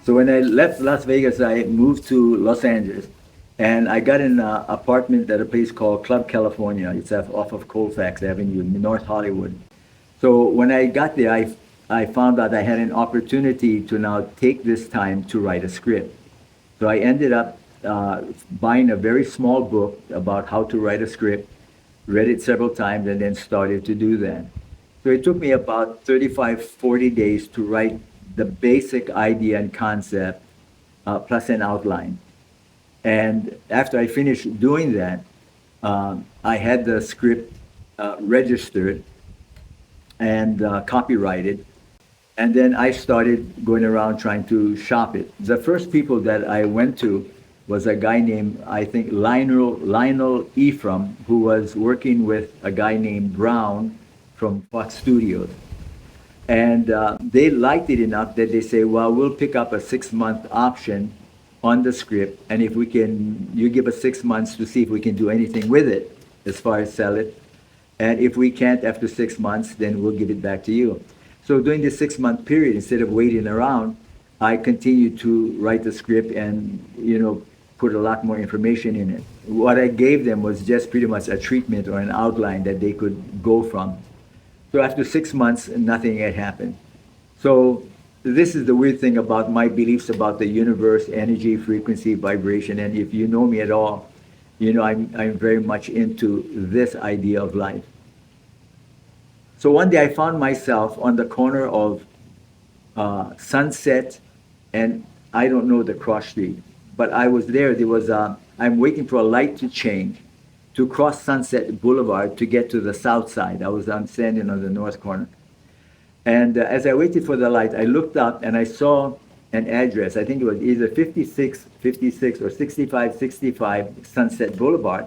So when I left Las Vegas, I moved to Los Angeles, and I got an apartment at a place called Club California. It's off of Colfax Avenue in North Hollywood. So when I got there, I found out I had an opportunity to now take this time to write a script. So I ended up buying a very small book about how to write a script, read it several times, and then started to do that. So it took me about 35, 40 days to write the basic idea and concept, plus an outline. And after I finished doing that, I had the script registered and copyrighted. And then I started going around trying to shop it. The first people that I went to was a guy named, I think, Lionel Ephraim, who was working with a guy named Brown from Fox Studios. And they liked it enough that they say, well, we'll pick up a 6-month option on the script. And if we can, you give us 6 months to see if we can do anything with it as far as sell it. And if we can't after 6 months, then we'll give it back to you. So during this 6-month period, instead of waiting around, I continued to write the script and, put a lot more information in it. What I gave them was just pretty much a treatment or an outline that they could go from. So after 6 months, nothing had happened. So this is the weird thing about my beliefs about the universe, energy, frequency, vibration. And if you know me at all, I'm very much into this idea of life. So one day I found myself on the corner of Sunset and I don't know the cross street, but I was there. I'm waiting for a light to change to cross Sunset Boulevard to get to the south side. I'm standing on the north corner. And as I waited for the light, I looked up and I saw an address. I think it was either 5656 or 6565 Sunset Boulevard.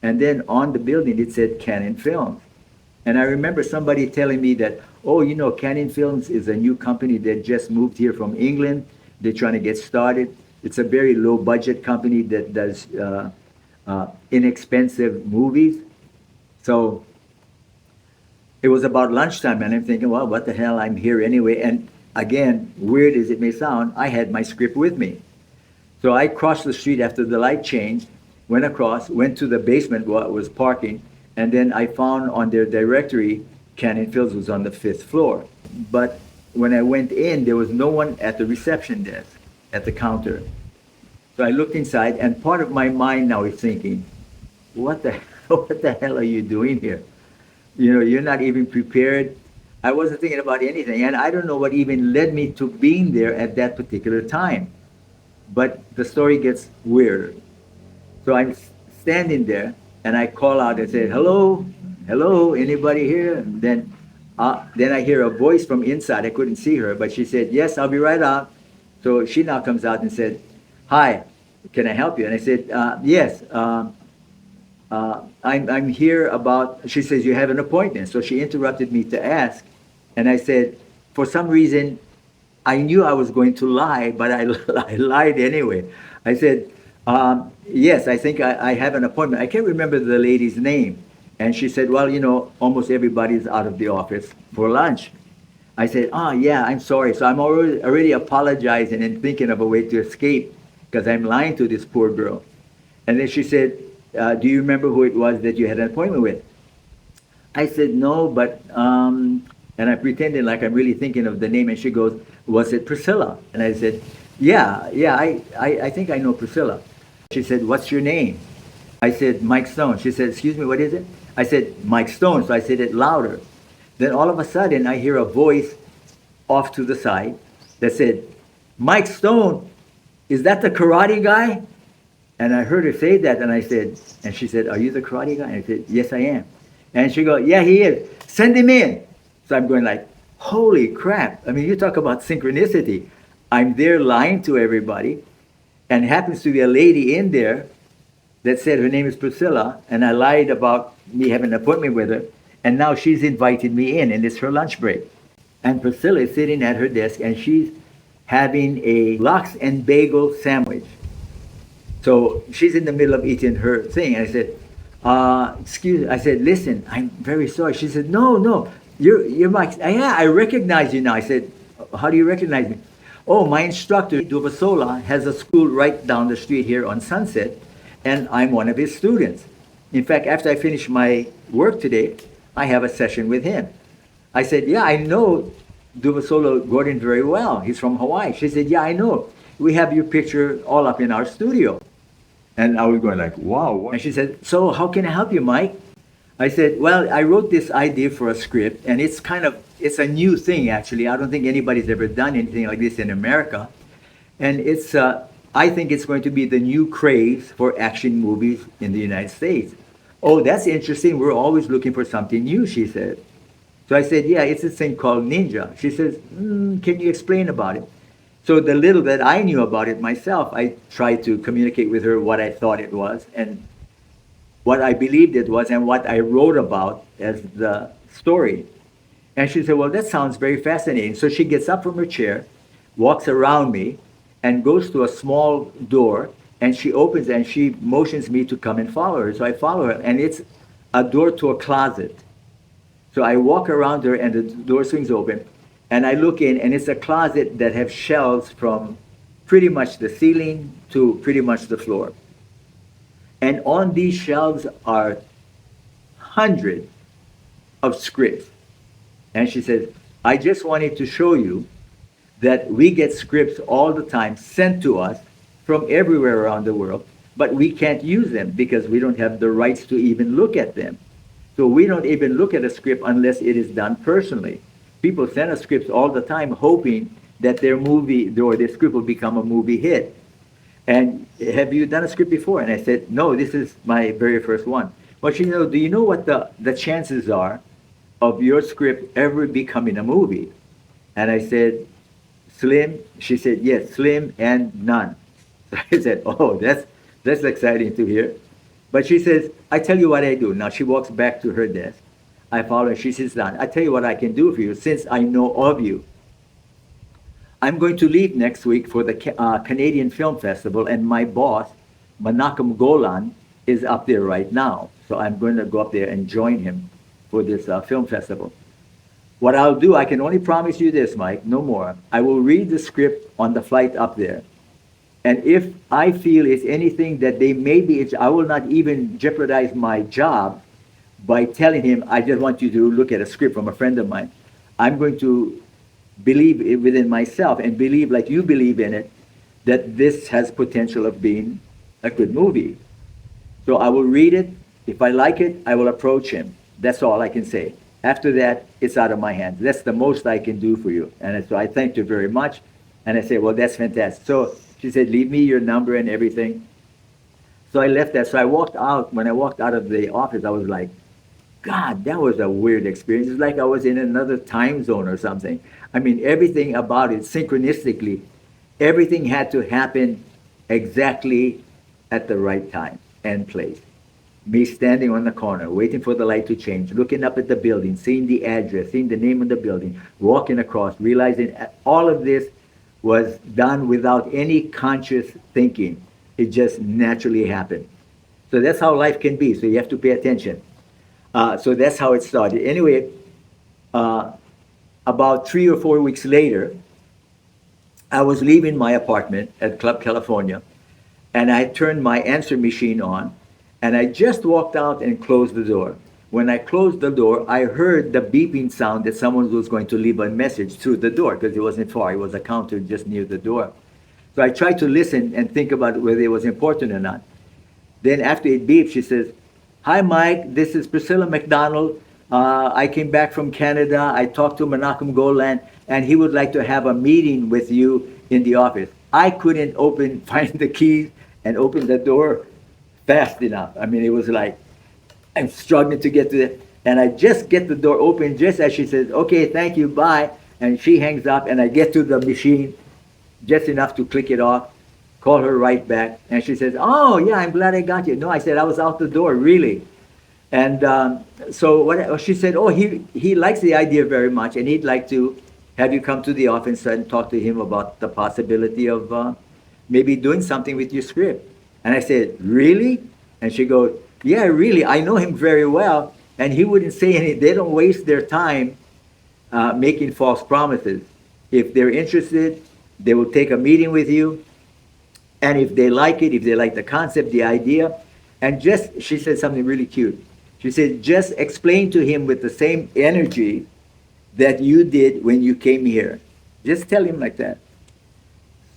And then on the building, it said Canon Films. And I remember somebody telling me that, Canon Films is a new company that just moved here from England. They're trying to get started. It's a very low budget company that does inexpensive movies. So it was about lunchtime, and I'm thinking, well, what the hell, I'm here anyway. And again, weird as it may sound, I had my script with me. So I crossed the street after the light changed, went across, went to the basement where I was parking, and then I found on their directory, Canon Films was on the 5th floor. But when I went in, there was no one at the reception desk, at the counter. So I looked inside, and part of my mind now is thinking, what the hell are you doing here? You're not even prepared. I wasn't thinking about anything, and I don't know what even led me to being there at that particular time. But the story gets weirder. So I'm standing there, and I call out and say, hello, anybody here? And then I hear a voice from inside. I couldn't see her, but she said, yes, I'll be right out. So she now comes out and said, hi, can I help you? And I said, yes. I'm here about, she says, you have an appointment. So she interrupted me to ask. And I said, for some reason, I knew I was going to lie, but I lied anyway. I said, yes, I think I have an appointment. I can't remember the lady's name. And she said, well, almost everybody's out of the office for lunch. I said, yeah, I'm sorry. So I'm already apologizing and thinking of a way to escape because I'm lying to this poor girl. And then she said, do you remember who it was that you had an appointment with? I said, no, but, and I pretended like I'm really thinking of the name, and she goes, was it Priscilla? And I said, yeah, I think I know Priscilla. She said, what's your name? I said, Mike Stone. She said, excuse me, what is it? I said, Mike Stone, so I said it louder. Then all of a sudden, I hear a voice off to the side that said, Mike Stone, is that the karate guy? And I heard her say that, and she said, are you the karate guy? And I said, yes, I am. And she goes, yeah, he is. Send him in. So I'm going like, holy crap. I mean, you talk about synchronicity. I'm there lying to everybody, and happens to be a lady in there that said her name is Priscilla, and I lied about me having an appointment with her, and now she's invited me in, and it's her lunch break. And Priscilla is sitting at her desk, and she's having a lox and bagel sandwich. So she's in the middle of eating her thing, and I said, excuse, I said, listen, I'm very sorry. She said, no, you're Mike. Yeah, I recognize you now. I said, how do you recognize me? Oh, my instructor, Duvasola, has a school right down the street here on Sunset, and I'm one of his students. In fact, after I finish my work today, I have a session with him. I said, yeah, I know Duvasolo Gordon very well. He's from Hawaii. She said, yeah, I know. We have your picture all up in our studio. And I was going like, wow. And she said, so how can I help you, Mike? I said, well, I wrote this idea for a script, and it's a new thing, actually. I don't think anybody's ever done anything like this in America. And I think it's going to be the new craze for action movies in the United States. Oh, that's interesting. We're always looking for something new, she said. So I said, yeah, it's this thing called Ninja. She says, can you explain about it? So the little that I knew about it myself, I tried to communicate with her what I thought it was and what I believed it was and what I wrote about as the story. And she said, well, that sounds very fascinating. So she gets up from her chair, walks around me, and goes to a small door, and she opens and she motions me to come and follow her. So I follow her, and it's a door to a closet. So I walk around her, and the door swings open, and I look in, and it's a closet that has shelves from pretty much the ceiling to pretty much the floor. And on these shelves are hundreds of scripts. And she says, I just wanted to show you that we get scripts all the time sent to us from everywhere around the world, but we can't use them because we don't have the rights to even look at them. So we don't even look at a script unless it is done personally. People send us scripts all the time hoping that their movie or their script will become a movie hit. And have you done a script before? And I said, no, this is my very first one. Well, she said, do you know what the chances are of your script ever becoming a movie? And I said, slim. She said, yes, slim and none. So I said, oh, that's exciting to hear. But she says, I tell you what I do. Now she walks back to her desk. I follow her. She sits down. I tell you what I can do for you since I know of you. I'm going to leave next week for the Canadian Film Festival, and my boss, Menahem Golan, is up there right now. So I'm going to go up there and join him for this film festival. What I'll do, I can only promise you this, Mike, no more. I will read the script on the flight up there. And if I feel it's anything that they may be, I will not even jeopardize my job by telling him, I just want you to look at a script from a friend of mine. I'm going to believe it within myself and believe like you believe in it, that this has potential of being a good movie. So I will read it. If I like it, I will approach him. That's all I can say. After that, it's out of my hands. That's the most I can do for you. And so I thanked her very much. And I said, well, that's fantastic. So she said, leave me your number and everything. So I left that. So I walked out. When I walked out of the office, I was like, God, that was a weird experience. It's like I was in another time zone or something. I mean, everything about it, synchronistically, everything had to happen exactly at the right time and place. Me standing on the corner, waiting for the light to change, looking up at the building, seeing the address, seeing the name of the building, walking across, realizing all of this was done without any conscious thinking. It just naturally happened. So that's how life can be. So you have to pay attention. So that's how it started. Anyway, about 3 or 4 weeks later, I was leaving my apartment at Club California, and I turned my answer machine on, and I just walked out and closed the door. When I closed the door, I heard the beeping sound that someone was going to leave a message through the door, because it wasn't far. It was a counter just near the door. So I tried to listen and think about whether it was important or not. Then after it beeped, she says, hi, Mike, this is Priscilla Mc Donald. I came back from Canada. I talked to Menahem Golan, and he would like to have a meeting with you in the office. I couldn't find the keys and open the door fast enough. I mean, it was like, I'm struggling to get to it. And I just get the door open just as she says, okay, thank you, bye. And she hangs up, and I get to the machine just enough to click it off, call her right back. And she says, oh, yeah, I'm glad I got you. No, I said, I was out the door, really. And so she said, oh, he likes the idea very much, and he'd like to have you come to the office and talk to him about the possibility of maybe doing something with your script. And I said, really? And she goes, yeah, really. I know him very well, and he wouldn't say anything. They don't waste their time making false promises. If they're interested, They will take a meeting with you, and if they like it, if they like the concept, the idea, and just, she said something really cute. She said, just explain to him with the same energy that you did when you came here. Just tell him like that.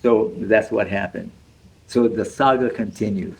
So that's what happened. So the saga continues.